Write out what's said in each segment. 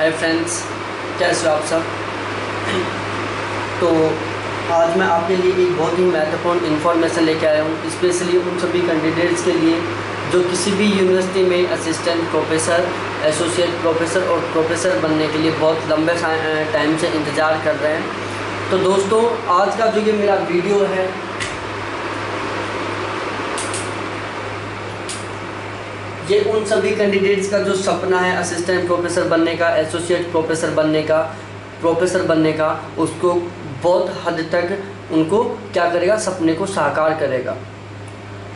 Hi friends, कैसे हो आप सब। तो आज मैं आपके लिए एक बहुत ही महत्वपूर्ण इन्फॉर्मेशन लेके आया हूँ, स्पेशली उन सभी कैंडिडेट्स के लिए जो किसी भी यूनिवर्सिटी में असिस्टेंट प्रोफेसर, एसोसिएट प्रोफेसर और प्रोफेसर बनने के लिए बहुत लंबे टाइम से इंतज़ार कर रहे हैं। तो दोस्तों, आज का जो ये मेरा वीडियो है ये उन सभी कैंडिडेट्स का जो सपना है असिस्टेंट प्रोफेसर बनने का, एसोसिएट प्रोफेसर बनने का, प्रोफेसर बनने का, उसको बहुत हद तक उनको क्या करेगा, सपने को साकार करेगा।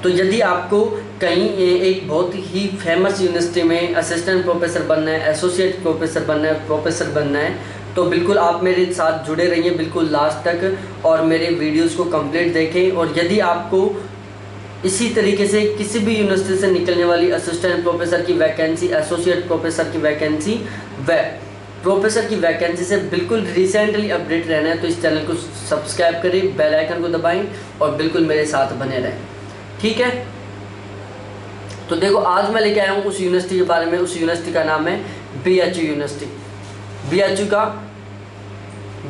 तो यदि आपको कहीं एक बहुत ही फेमस यूनिवर्सिटी में असिस्टेंट प्रोफेसर बनना है, एसोसिएट प्रोफेसर बनना है, प्रोफेसर बनना है, तो बिल्कुल आप मेरे साथ जुड़े रहिए बिल्कुल लास्ट तक और मेरे वीडियोस को कंप्लीट देखें। और यदि आपको इसी तरीके से किसी भी यूनिवर्सिटी से निकलने वाली असिस्टेंट प्रोफेसर की वैकेंसी, एसोसिएट प्रोफेसर की वैकेंसी व प्रोफेसर की वैकेंसी से बिल्कुल रिसेंटली अपडेट रहना है तो इस चैनल को सब्सक्राइब करें, बेल आइकन को दबाएं और बिल्कुल मेरे साथ बने रहें, ठीक है। तो देखो, आज मैं लेके आया हूँ उस यूनिवर्सिटी के बारे में। उस यूनिवर्सिटी का नाम है BHU यूनिवर्सिटी। BHU का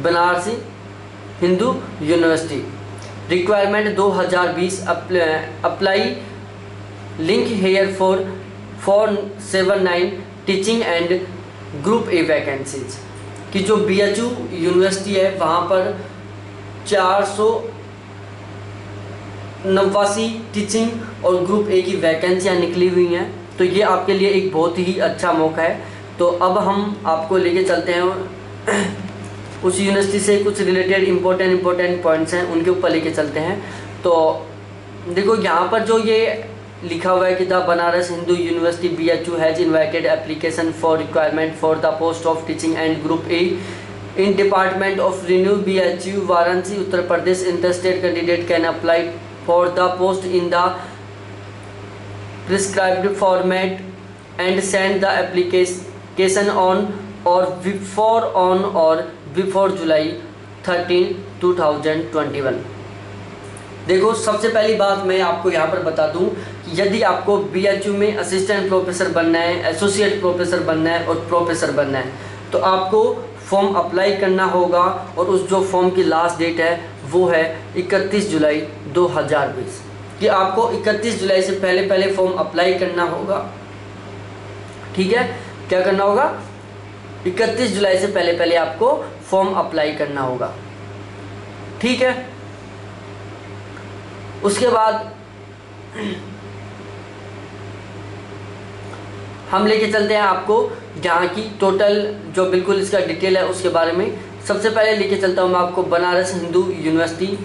Banarasi Hindu university. Requirement 2020 apply link here for 479 teaching and group A vacancies. कि जो BHU यूनिवर्सिटी है वहाँ पर 489 टीचिंग और ग्रुप ए की वैकेंसियाँ निकली हुई हैं। तो ये आपके लिए एक बहुत ही अच्छा मौका है। तो अब हम आपको लेके चलते हैं उस यूनिवर्सिटी से कुछ रिलेटेड इम्पोर्टेंट पॉइंट्स हैं, उनके ऊपर लेके चलते हैं। तो देखो, यहाँ पर जो ये लिखा हुआ है कि the Banaras Hindu university BHU has invited application for requirement for the post of teaching and group A in department of renew BHU Varanasi Uttar Pradesh. Interested candidate can apply for the post in the prescribed format and send the application on और before जुलाई 13, 2021। देखो, सबसे पहली बात मैं आपको यहाँ पर बता दूँ कि यदि आपको BHU में असिस्टेंट प्रोफेसर बनना है, एसोसिएट प्रोफेसर बनना है और प्रोफेसर बनना है तो आपको फॉर्म अप्लाई करना होगा। और उस जो फॉर्म की लास्ट डेट है वो है 31 जुलाई 2020। कि आपको 31 जुलाई से पहले फॉर्म अप्लाई करना होगा, ठीक है। क्या करना होगा? 31 जुलाई से पहले आपको फॉर्म अप्लाई करना होगा, ठीक है। उसके बाद हम लेके चलते हैं आपको यहाँ की टोटल जो बिल्कुल इसका डिटेल है उसके बारे में। सबसे पहले लेके चलता हूँ मैं आपको बनारस हिंदू यूनिवर्सिटी।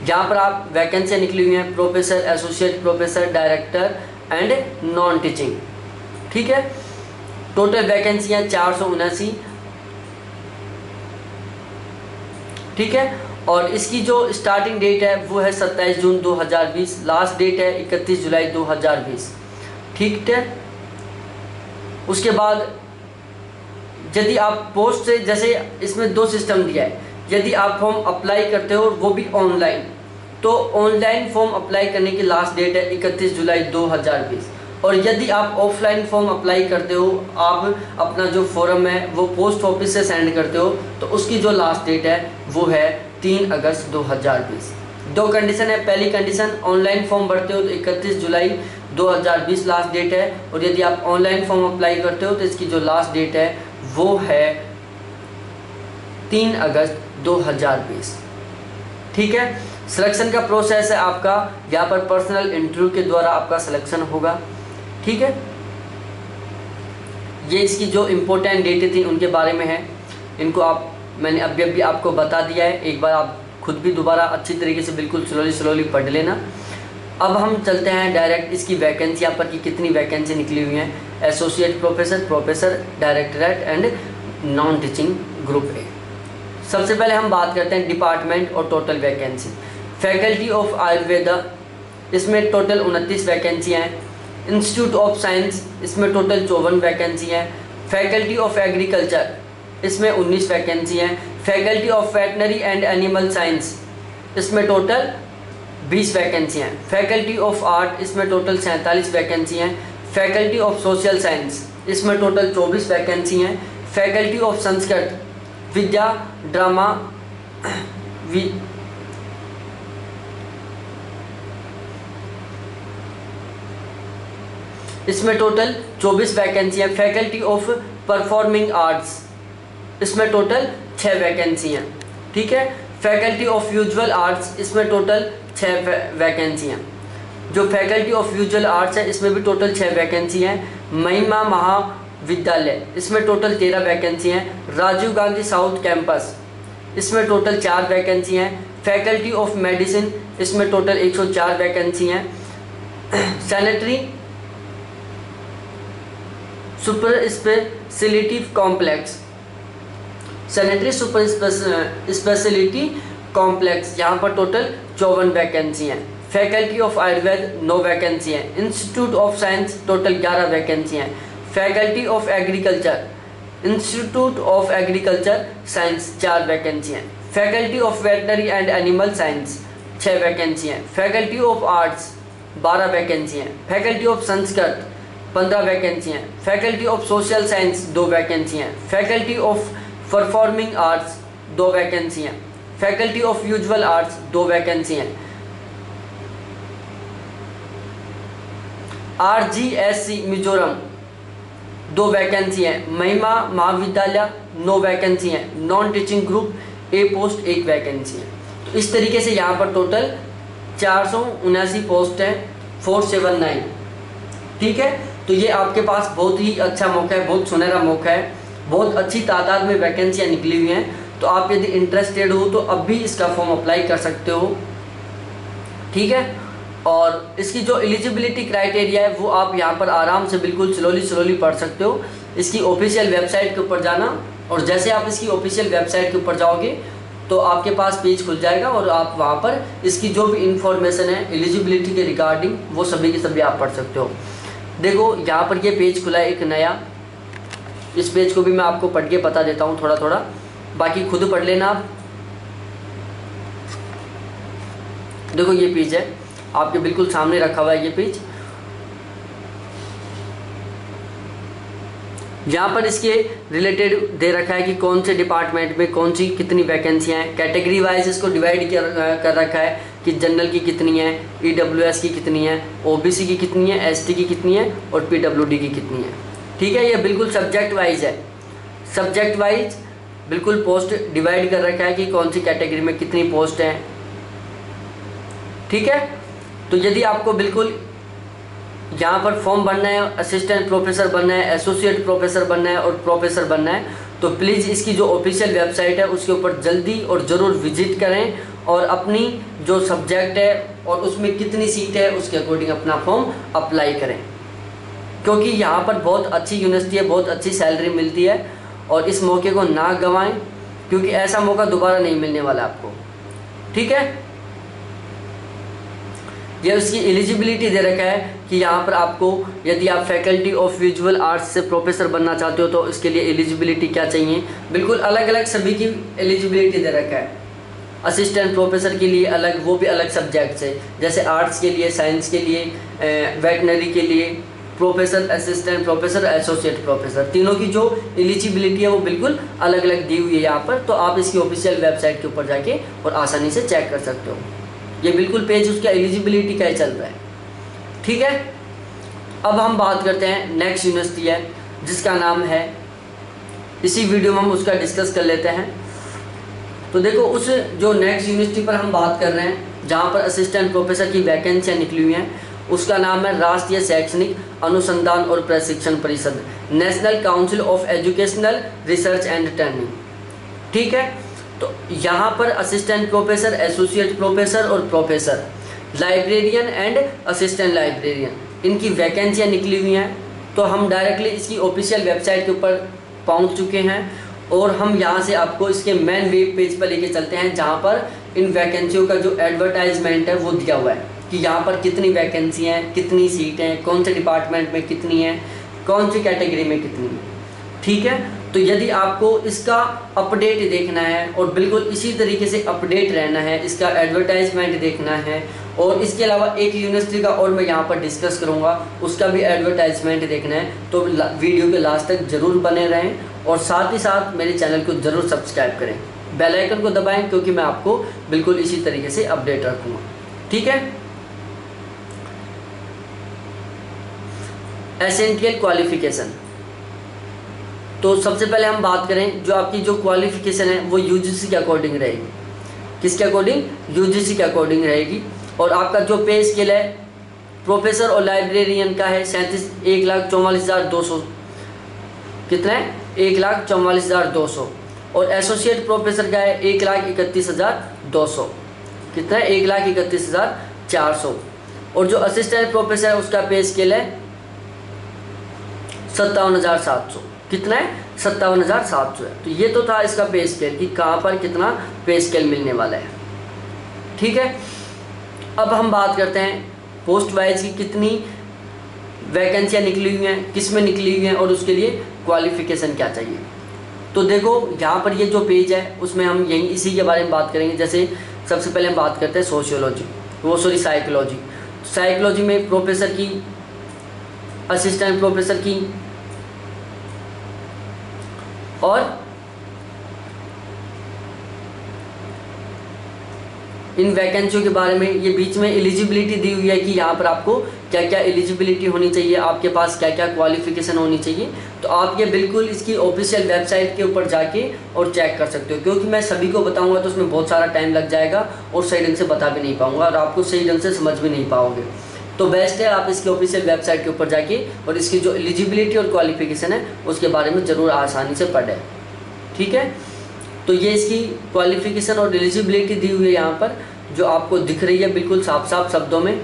जहाँ पर आप वैकेंसियाँ निकली हुई हैं professor, associate professor, director and non teaching, ठीक है। टोटल वैकेंसियाँ 479, ठीक है। और इसकी जो स्टार्टिंग डेट है वो है 27 जून 2020, लास्ट डेट है 31 जुलाई 2020, ठीक है। उसके बाद यदि आप पोस्ट से, जैसे इसमें दो सिस्टम दिया है, यदि आप फॉर्म अप्लाई करते हो वो भी ऑनलाइन, तो ऑनलाइन फॉर्म अप्लाई करने की लास्ट डेट है 31 जुलाई 2020। और यदि आप ऑफलाइन फॉर्म अप्लाई करते हो, आप अपना जो फॉर्म है वो पोस्ट ऑफिस से सेंड करते हो, तो उसकी जो लास्ट डेट है वो है 3 अगस्त 2020। दो कंडीशन है। पहली कंडीशन, ऑनलाइन फॉर्म भरते हो तो 31 जुलाई 2020 लास्ट डेट है। और यदि आप ऑनलाइन फॉर्म अप्लाई करते हो तो इसकी जो लास्ट डेट है वो है 3 अगस्त 2020, ठीक है। सिलेक्शन का प्रोसेस है आपका, यहाँ पर पर्सनल इंटरव्यू के द्वारा आपका सिलेक्शन होगा, ठीक है। ये इसकी जो इम्पोर्टेंट डेटें थी उनके बारे में है, इनको मैंने अभी आपको बता दिया है। एक बार आप खुद भी दोबारा अच्छी तरीके से बिल्कुल स्लोली पढ़ लेना। अब हम चलते हैं डायरेक्ट इसकी वैकेंसी यहाँ पर कि कितनी वैकेंसी निकली हुई हैं associate professor, directorate and non teaching group ए। सबसे पहले हम बात करते हैं डिपार्टमेंट और total vacancy. Faculty of Ayurveda, इसमें टोटल 29 वैकेंसियाँ हैं। इंस्टीट्यूट ऑफ साइंस, इसमें टोटल 54 वैकेंसी हैं। फैकल्टी ऑफ एग्रीकल्चर, इसमें 19 वैकेंसी हैं। Faculty of veterinary and animal science, इसमें टोटल 20 वैकेंसी हैं। फैकल्टी ऑफ आर्ट, इसमें टोटल 47 वैकेंसी हैं। फैकल्टी ऑफ सोशल साइंस, इसमें टोटल 24 वैकेंसी हैं। Faculty of Sanskrit Vidya drama इसमें टोटल 24 वैकेंसी है। फैकल्टी ऑफ परफॉर्मिंग आर्ट्स इसमें टोटल 6 वैकेंसी हैं। ठीक है। फैकल्टी ऑफ विजुअल आर्ट्स इसमें टोटल 6 वैकेंसी हैं। जो फैकल्टी ऑफ विजुअल आर्ट्स है इसमें भी टोटल 6 वैकेंसी हैं। महिमा महाविद्यालय इसमें टोटल 13 वैकेंसी हैं। राजीव गांधी साउथ कैंपस इसमें टोटल 4 वैकेंसी हैं। फैकल्टी ऑफ मेडिसिन इसमें टोटल 104 वैकेंसी हैं। Sanitary super speciality complex sanitary super speciality complex यहाँ पर टोटल 54 वैकेंसी हैं। फैकल्टी ऑफ आयुर्वेद 9 वैकेंसी हैं। Institute of science total 11 vacancy हैं। Faculty of agriculture institute of agriculture science 4 vacancy हैं। Faculty of veterinary and animal science 6 vacancy हैं। Faculty of arts 12 vacancy हैं। Faculty of Sanskrit 15 vacancy हैं। Faculty of social science 2 vacancy हैं। Faculty of performing arts 2 vacancy हैं। Faculty of visual arts 2 vacancy हैं। RGSC Mizoram 2 vacancy हैं। Mahima Mahavidyalaya 9 vacancy हैं। Non teaching group A post 1 vacancy है। तो इस तरीके से यहाँ पर टोटल 479 पोस्ट हैं 479। ठीक है। तो ये आपके पास बहुत ही अच्छा मौका है, बहुत सुनहरा मौका है। बहुत अच्छी तादाद में वैकेंसियाँ निकली हुई हैं। तो आप यदि इंटरेस्टेड हो तो अब भी इसका फॉर्म अप्लाई कर सकते हो। ठीक है। और इसकी जो एलिजिबिलिटी क्राइटेरिया है वो आप यहाँ पर आराम से बिल्कुल स्लोली पढ़ सकते हो। इसकी ऑफिशियल वेबसाइट के ऊपर जाना, और जैसे आप इसकी ऑफिशियल वेबसाइट के ऊपर जाओगे तो आपके पास पेज खुल जाएगा और आप वहाँ पर इसकी जो भी इंफॉर्मेशन है एलिजिबिलिटी के रिगार्डिंग वो सभी के सभी आप पढ़ सकते हो। देखो यहाँ पर ये पेज खुला है एक नया। इस पेज को भी मैं आपको पढ़ के बता देता हूँ थोड़ा थोड़ा, बाकी खुद पढ़ लेना आप। देखो ये पेज है आपके बिल्कुल सामने रखा हुआ है। ये पेज यहाँ पर इसके रिलेटेड दे रखा है कि कौन से डिपार्टमेंट में कौन सी कितनी वैकेंसियाँ हैं। कैटेगरी वाइज इसको डिवाइड कर रखा है कि जनरल की कितनी है, EWS की कितनी है, OBC की कितनी है, ST की कितनी है और PWD की कितनी है। ठीक है। ये बिल्कुल सब्जेक्ट वाइज है। सब्जेक्ट वाइज बिल्कुल पोस्ट डिवाइड कर रखा है कि कौन सी कैटेगरी में कितनी पोस्ट हैं। ठीक है। तो यदि आपको बिल्कुल यहाँ पर फॉर्म बनना है, असिस्टेंट प्रोफेसर बनना है, एसोसिएट प्रोफेसर बनना है और प्रोफेसर बनना है, तो प्लीज़ इसकी जो ऑफिशियल वेबसाइट है उसके ऊपर जल्दी और ज़रूर विजिट करें और अपनी जो सब्जेक्ट है और उसमें कितनी सीट है उसके अकॉर्डिंग अपना फॉर्म अप्लाई करें। क्योंकि यहाँ पर बहुत अच्छी यूनिवर्सिटी है, बहुत अच्छी सैलरी मिलती है और इस मौके को ना गंवाएं, क्योंकि ऐसा मौका दोबारा नहीं मिलने वाला आपको। ठीक है। ये उसकी एलिजिबिलिटी दे रखा है कि यहाँ पर आपको यदि आप फैकल्टी ऑफ विजुअल आर्ट्स से प्रोफेसर बनना चाहते हो तो इसके लिए एलिजिबिलिटी क्या चाहिए। बिल्कुल अलग अलग सभी की एलिजिबिलिटी दे रखा है। असिस्टेंट प्रोफेसर के लिए अलग, वो भी अलग सब्जेक्ट से, जैसे आर्ट्स के लिए, साइंस के लिए, वेटनरी के लिए, professor, assistant professor, associate professor, तीनों की जो एलिजिबिलिटी है वो बिल्कुल अलग अलग दी हुई है यहाँ पर। तो आप इसकी ऑफिशियल वेबसाइट के ऊपर जाके और आसानी से चेक कर सकते हो। ये बिल्कुल पेज उसका एलिजिबिलिटी का ही चल रहा है। ठीक है। अब हम बात करते हैं नेक्स्ट यूनिवर्सिटी है जिसका नाम है, इसी वीडियो में हम उसका डिस्कस कर लेते हैं। तो देखो उस जो नेक्स्ट यूनिवर्सिटी पर हम बात कर रहे हैं जहाँ पर असिस्टेंट प्रोफेसर की वैकेंसियाँ निकली हुई हैं, उसका नाम है राष्ट्रीय शैक्षणिक अनुसंधान और प्रशिक्षण परिषद, national council of educational research and training. ठीक है। तो यहाँ पर असिस्टेंट प्रोफेसर, एसोसिएट प्रोफेसर और professor, librarian and assistant librarian, इनकी वैकेंसियाँ निकली हुई हैं। तो हम डायरेक्टली इसकी ऑफिशियल वेबसाइट के ऊपर पहुँच चुके हैं और हम यहाँ से आपको इसके मेन वेब पेज पर लेके चलते हैं जहाँ पर इन वैकेंसियों का जो एडवर्टाइजमेंट है वो दिया हुआ है कि यहाँ पर कितनी वैकेंसी हैं, कितनी सीटें, कौन से डिपार्टमेंट में कितनी हैं, कौन सी कैटेगरी में कितनी है। ठीक है। तो यदि आपको इसका अपडेट देखना है और बिल्कुल इसी तरीके से अपडेट रहना है, इसका एडवर्टाइजमेंट देखना है और इसके अलावा एक यूनिवर्सिटी का और मैं यहाँ पर डिस्कस करूँगा, उसका भी एडवर्टाइजमेंट देखना है, तो वीडियो के लास्ट तक ज़रूर बने रहें और साथ ही साथ मेरे चैनल को ज़रूर सब्सक्राइब करें, बेल आइकन को दबाएं, क्योंकि मैं आपको बिल्कुल इसी तरीके से अपडेट रखूँगा। ठीक है। एसेंशियल क्वालिफिकेशन, तो सबसे पहले हम बात करें जो आपकी जो क्वालिफिकेशन है वो यूजीसी के अकॉर्डिंग रहेगी। किसके अकॉर्डिंग? यूजीसी के अकॉर्डिंग रहेगी। और आपका जो पे स्केल है प्रोफेसर और लाइब्रेरियन का है 1,44,200, कितना है? 1,44,200। और एसोसिएट प्रोफेसर का है 1,31,200, कितना है? 1,31,400। और जो असिस्टेंट प्रोफेसर है उसका पे स्केल है 57,700, कितना है? 57,700 है। तो ये तो था इसका पे स्केल कि कहाँ पर कितना पे स्केल मिलने वाला है। ठीक है। अब हम बात करते हैं पोस्ट वाइज की कितनी वैकेंसियाँ निकली हुई हैं, किस में निकली हुई हैं और उसके लिए क्वालिफिकेशन क्या चाहिए। तो देखो यहाँ पर ये जो पेज है उसमें हम यही इसी के बारे में बात करेंगे। जैसे सबसे पहले हम बात करते हैं साइकोलॉजी। साइकोलॉजी में प्रोफेसर की, असिस्टेंट प्रोफेसर की और इन वैकेंसियों के बारे में ये बीच में एलिजिबिलिटी दी हुई है कि यहाँ पर आपको क्या क्या एलिजिबिलिटी होनी चाहिए, आपके पास क्या क्या क्वालिफिकेशन होनी चाहिए। तो आप ये बिल्कुल इसकी ऑफिशियल वेबसाइट के ऊपर जाके और चेक कर सकते हो, क्योंकि मैं सभी को बताऊंगा तो उसमें बहुत सारा टाइम लग जाएगा और सही ढंग से बता भी नहीं पाऊंगा और आपको सही ढंग से समझ भी नहीं पाओगे। तो बेस्ट है आप इसकी ऑफिशियल वेबसाइट के ऊपर जाके और इसकी जो एलिजिबिलिटी और क्वालिफिकेशन है उसके बारे में ज़रूर आसानी से पढ़ें। ठीक है। तो ये इसकी क्वालिफिकेशन और एलिजिबिलिटी दी हुई है यहाँ पर, जो आपको दिख रही है बिल्कुल साफ साफ शब्दों में।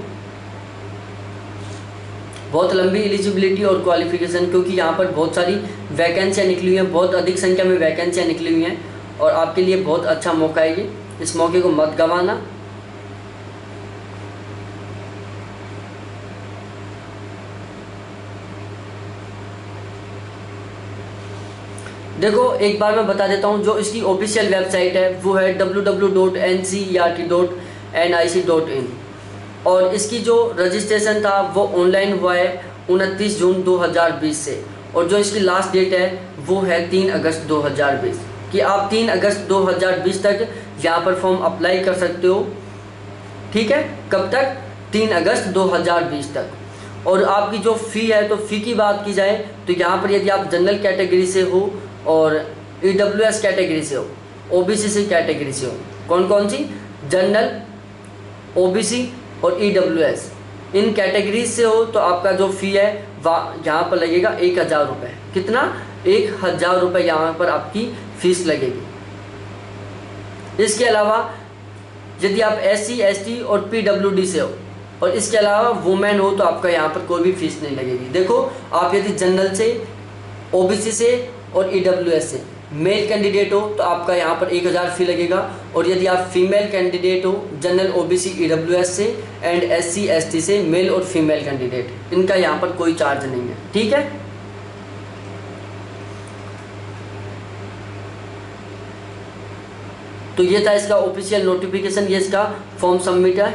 बहुत लंबी एलिजिबिलिटी और क्वालिफिकेशन, क्योंकि यहाँ पर बहुत सारी वैकेंसियाँ निकली हुई हैं, बहुत अधिक संख्या में वैकेंसियाँ निकली हुई हैं और आपके लिए बहुत अच्छा मौका है ये। इस मौके को मत गंवाना। देखो एक बार मैं बता देता हूँ, जो इसकी ऑफिशियल वेबसाइट है वो है www.ncert.nic.in और इसकी जो रजिस्ट्रेशन था वो ऑनलाइन हुआ है 29 जून 2020 से, और जो इसकी लास्ट डेट है वो है 3 अगस्त 2020 कि आप 3 अगस्त 2020 तक यहाँ पर फॉर्म अप्लाई कर सकते हो। ठीक है। कब तक? 3 अगस्त 2020 तक। और आपकी जो फ़ी है, तो फ़ी की बात की जाए तो यहाँ पर यदि आप जनरल कैटेगरी से हो और EWS कैटेगरी से हो, OBC से कैटेगरी से हो, कौन कौन सी? जनरल, OBC और EWS, इन कैटेगरी से हो तो आपका जो फ़ी है यहाँ पर लगेगा 1,000 रुपये। कितना? 1,000 रुपये यहाँ पर आपकी फ़ीस लगेगी। इसके अलावा यदि आप SC, ST और PWD से हो और इसके अलावा वुमेन हो तो आपका यहाँ पर कोई भी फीस नहीं लगेगी। देखो आप यदि जनरल से, OBC से और EWS से मेल कैंडिडेट हो तो आपका यहाँ पर 1,000 फ़ी लगेगा, और यदि आप फीमेल कैंडिडेट हो जनरल, OBC, EWS से एंड SC, ST से मेल और फीमेल कैंडिडेट, इनका यहाँ पर कोई चार्ज नहीं है। ठीक है। तो ये था इसका ऑफिशियल नोटिफिकेशन, ये इसका फॉर्म सबमिट है।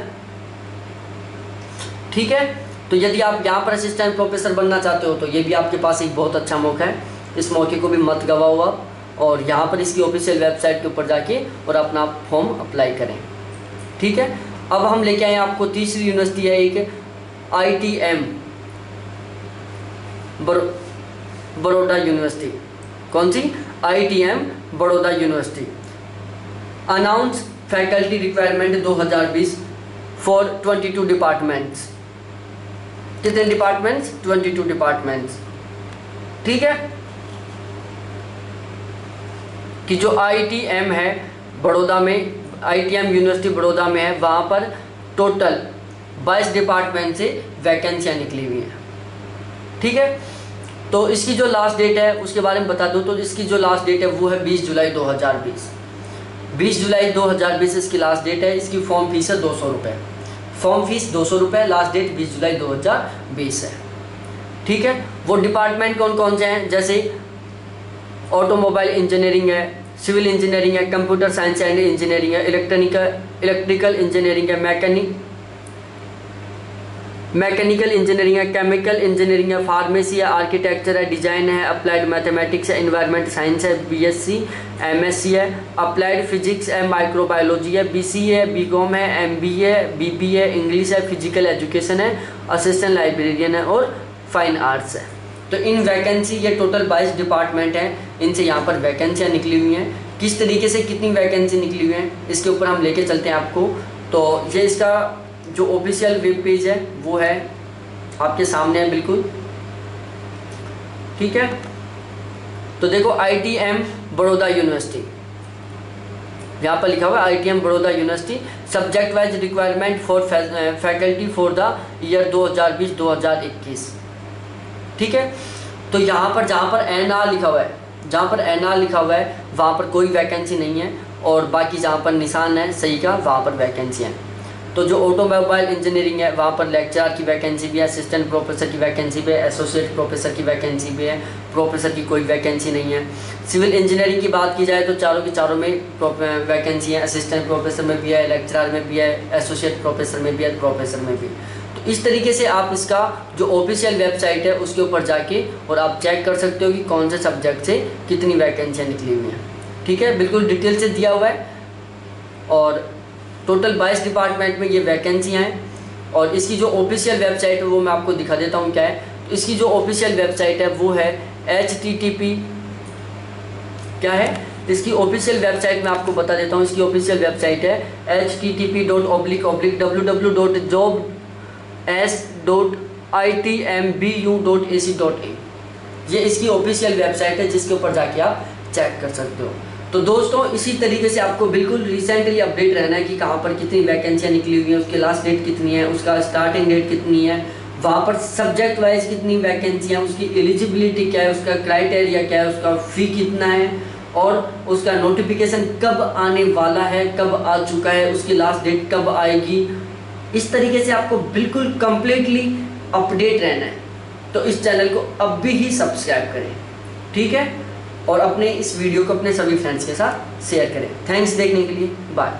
ठीक है। तो यदि आप यहाँ पर असिस्टेंट प्रोफेसर बनना चाहते हो तो ये भी आपके पास एक बहुत अच्छा मौका है, इस मौके को भी मत गवाओ आप, और यहाँ पर इसकी ऑफिशियल वेबसाइट के ऊपर जाके और अपना फॉर्म अप्लाई करें। ठीक है। अब हम लेके आए आपको तीसरी यूनिवर्सिटी है एक ITM बड़ौदा यूनिवर्सिटी। कौन सी? ITM Baroda university. Announce faculty requirement 2020 for 22 departments. कितने डिपार्टमेंट्स? 22 डिपार्टमेंट्स। ठीक है। कि जो ITM है बड़ौदा में, ITM यूनिवर्सिटी बड़ौदा में है, वहाँ पर टोटल 22 डिपार्टमेंट से वैकेंसियाँ निकली हुई हैं। ठीक है। तो इसकी जो लास्ट डेट है उसके बारे में बता दूँ तो इसकी जो लास्ट डेट है वो है 20 जुलाई 2020। 20 जुलाई 2020 इसकी लास्ट डेट है। इसकी फॉर्म फीस है 200 रुपये। फॉर्म फीस 200 रुपये, लास्ट डेट 20 जुलाई 2020 है। ठीक है। वो डिपार्टमेंट कौन कौन से हैं? जैसे ऑटोमोबाइल इंजीनियरिंग है, सिविल इंजीनियरिंग है, कंप्यूटर साइंस एंड इंजीनियरिंग है, इलेक्ट्रिकल इंजीनियरिंग है, मैकेनिकल इंजीनियरिंग है, केमिकल इंजीनियरिंग है, फार्मेसी है, आर्किटेक्चर है, डिजाइन है, अप्लाइड मैथमेटिक्स है, एनवायरनमेंट साइंस है, बीएससी एमएससी है, अप्लाइड फिजिक्स है, माइक्रोबायोलॉजी है, बीसीए है, बीकॉम है, एमबीए है, बीबीए, इंग्लिश है, फिजिकल एजुकेशन है, असिस्टेंट लाइब्रेरियन है और फाइन आर्ट्स है। तो इन वैकेंसी ये टोटल 22 डिपार्टमेंट हैं, इनसे यहाँ पर वैकेंसियाँ निकली हुई हैं। किस तरीके से कितनी वैकेंसी निकली हुई हैं इसके ऊपर हम लेके चलते हैं आपको। तो ये इसका जो ऑफिशियल वेब पेज है वो है आपके सामने है बिल्कुल, ठीक है। तो देखो ITM बड़ौदा यूनिवर्सिटी, यहाँ पर लिखा हुआ है ITM Baroda university, subject wise requirement for faculty for the year 2020-2021, ठीक है। तो यहाँ पर जहाँ पर NR लिखा हुआ है, जहाँ पर NR लिखा हुआ है वहाँ पर कोई वैकेंसी नहीं है, और बाकी जहाँ पर निशान है सही का वहाँ पर वैकेंसी है। तो जो ऑटोमोबाइल इंजीनियरिंग है वहाँ पर लेक्चरर की वैकेंसी भी है, असिस्टेंट प्रोफेसर की वैकेंसी भी है, एसोसिएट प्रोफेसर की वैकेंसी भी है, प्रोफेसर की कोई वैकेंसी नहीं है। सिविल इंजीनियरिंग की बात की जाए तो चारों की चारों में वैकेंसी है, असिस्टेंट प्रोफेसर में भी है, लेक्चरर में भी है, एसोसिएट प्रोफेसर में भी है, प्रोफेसर में भी। तो इस तरीके से आप इसका जो ऑफिशियल वेबसाइट है उसके ऊपर जाके और आप चेक कर सकते हो कि कौन से सब्जेक्ट से कितनी वैकेंसियाँ निकली हुई हैं, ठीक है। बिल्कुल डिटेल से दिया हुआ है, और टोटल 22 डिपार्टमेंट में ये वैकेंसियाँ हैं। और इसकी जो ऑफिशियल वेबसाइट है वो मैं आपको दिखा देता हूँ क्या है। तो इसकी जो ऑफिशियल वेबसाइट है वो है HTTP, क्या है इसकी ऑफिशियल वेबसाइट मैं आपको बता देता हूँ। इसकी ऑफिशियल वेबसाइट है http://www.jobs.itmbu.ac.in। ये इसकी ऑफिशियल वेबसाइट है जिसके ऊपर जाके आप चेक कर सकते हो। तो दोस्तों इसी तरीके से आपको बिल्कुल रिसेंटली अपडेट रहना है कि कहाँ पर कितनी वैकेंसियाँ निकली हुई हैं, उसके लास्ट डेट कितनी है, उसका स्टार्टिंग डेट कितनी है, वहाँ पर सब्जेक्ट वाइज कितनी वैकेंसियाँ, उसकी एलिजिबिलिटी क्या है, उसका क्राइटेरिया क्या है, उसका फ़ी कितना है, और उसका नोटिफिकेशन कब आने वाला है, कब आ चुका है, उसकी लास्ट डेट कब आएगी। इस तरीके से आपको बिल्कुल कंप्लीटली अपडेट रहना है। तो इस चैनल को अब भी ही सब्सक्राइब करें, ठीक है, और अपने इस वीडियो को अपने सभी फ्रेंड्स के साथ शेयर करें। थैंक्स देखने के लिए, बाय।